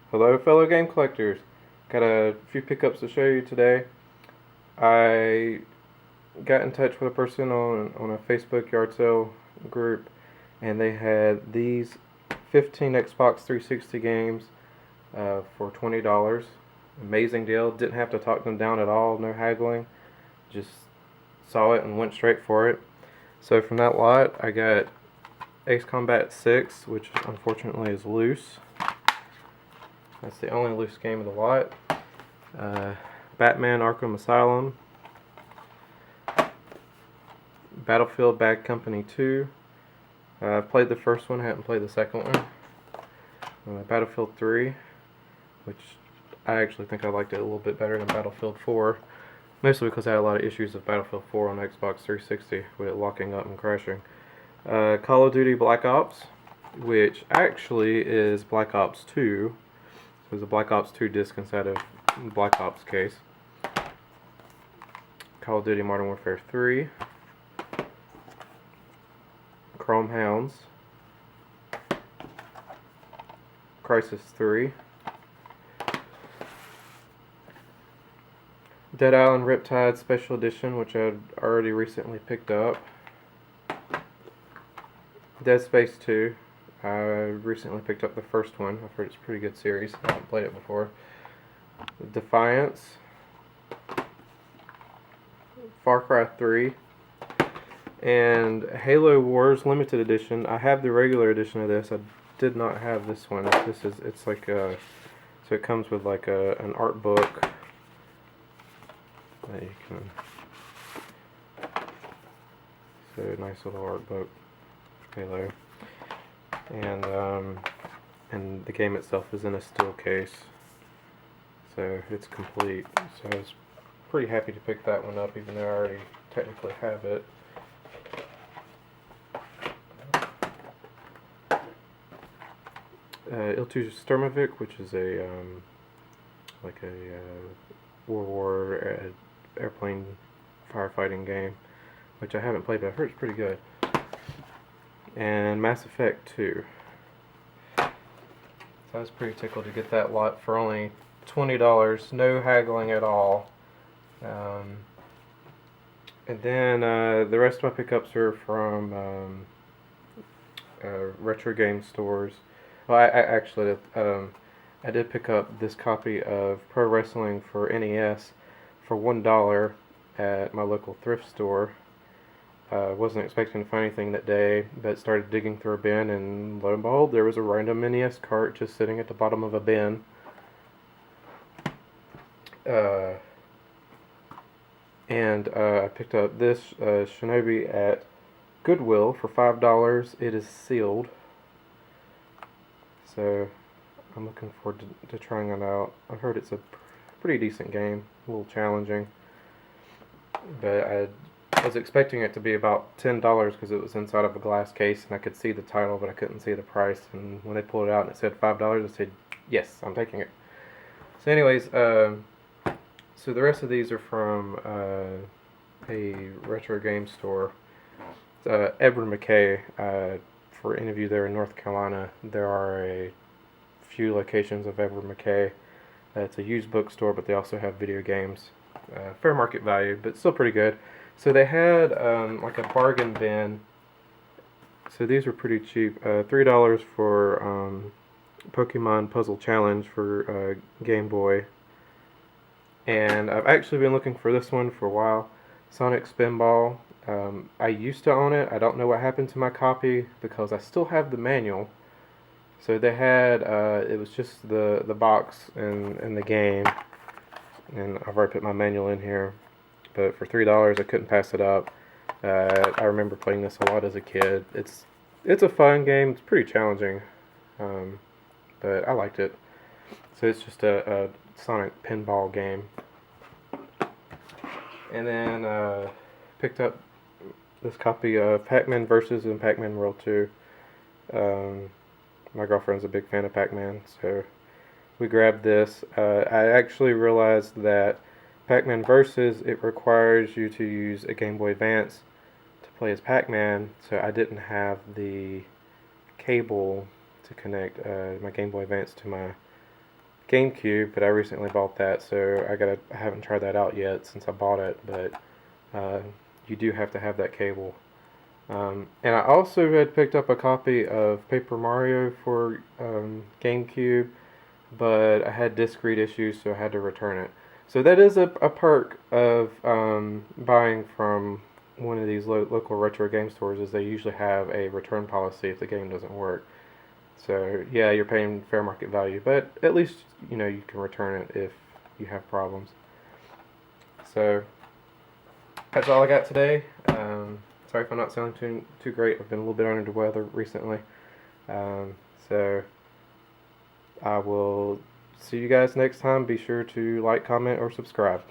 Hello, fellow game collectors. Got a few pickups to show you today. I got in touch with a person on a Facebook yard sale group, and they had these 15 Xbox 360 games for $20. Amazing deal. Didn't have to talk them down at all. No haggling. Just saw it and went straight for it. So from that lot, I got Ace Combat 6, which unfortunately is loose. That's the only loose game of the lot. Batman Arkham Asylum, Battlefield Bad Company 2. I've played the first one, haven't played the second one. Battlefield 3, which I actually think I liked it a little bit better than Battlefield 4. Mostly because I had a lot of issues with Battlefield 4 on Xbox 360 with it locking up and crashing. Call of Duty Black Ops, which actually is Black Ops 2. There's a Black Ops 2 disc inside of Black Ops case. Call of Duty Modern Warfare 3. Chrome Hounds. Crysis 3. Dead Island Riptide Special Edition, which I'd already recently picked up. Dead Space 2. I recently picked up the first one. I've heard it's a pretty good series. I haven't played it before. Defiance. Far Cry 3. And Halo Wars Limited Edition. I have the regular edition of this. I did not have this one. It's like a, so it comes with like an art book that you can, so nice little art book, Halo. And the game itself is in a steel case, so it's complete. So I was pretty happy to pick that one up, even though I already technically have it. Il-2 Sturmovik, which is a like a World War airplane firefighting game, which I haven't played, but I've heard it's pretty good. And Mass Effect 2. So I was pretty tickled to get that lot for only $20, no haggling at all. And then the rest of my pickups are from retro game stores. Well, I actually I did pick up this copy of Pro Wrestling for NES for $1 at my local thrift store. Wasn't expecting to find anything that day, but started digging through a bin, and lo and behold, there was a random NES cart just sitting at the bottom of a bin. I picked up this Shinobi at Goodwill for $5. It is sealed, so I'm looking forward to trying it out. I've heard it's a pretty decent game, a little challenging, but I was expecting it to be about $10 because it was inside of a glass case and I could see the title but I couldn't see the price, and when they pulled it out and it said $5, I said yes, I'm taking it. So anyways, so the rest of these are from a retro game store. Edward McKay. For any of you there in North Carolina, there are a few locations of Edward McKay. It's a used bookstore, but they also have video games. Fair market value, but still pretty good. So they had like a bargain bin. So these were pretty cheap. $3 for Pokemon Puzzle Challenge for Game Boy. And I've actually been looking for this one for a while. Sonic Spinball. I used to own it. I don't know what happened to my copy because I still have the manual. So they had, it was just the box and the game. And I've already put my manual in here. But for $3, I couldn't pass it up. I remember playing this a lot as a kid. It's a fun game. It's pretty challenging, but I liked it. So it's just a Sonic pinball game. And then picked up this copy of Pac-Man Versus and Pac-Man World 2. My girlfriend's a big fan of Pac-Man, so we grabbed this. I actually realized that Pac-Man Versus, it requires you to use a Game Boy Advance to play as Pac-Man, so I didn't have the cable to connect my Game Boy Advance to my GameCube, but I recently bought that, so I haven't tried that out yet since I bought it, but uh, you do have to have that cable. And I also had picked up a copy of Paper Mario for GameCube, but I had disc read issues, so I had to return it. So that is a perk of buying from one of these local retro game stores, is they usually have a return policy if the game doesn't work. So yeah, you're paying fair market value, but at least you can return it if you have problems. So that's all I got today. Sorry if I'm not sounding too great. I've been a little bit under the weather recently. So I will see you guys next time. Be sure to like, comment, or subscribe.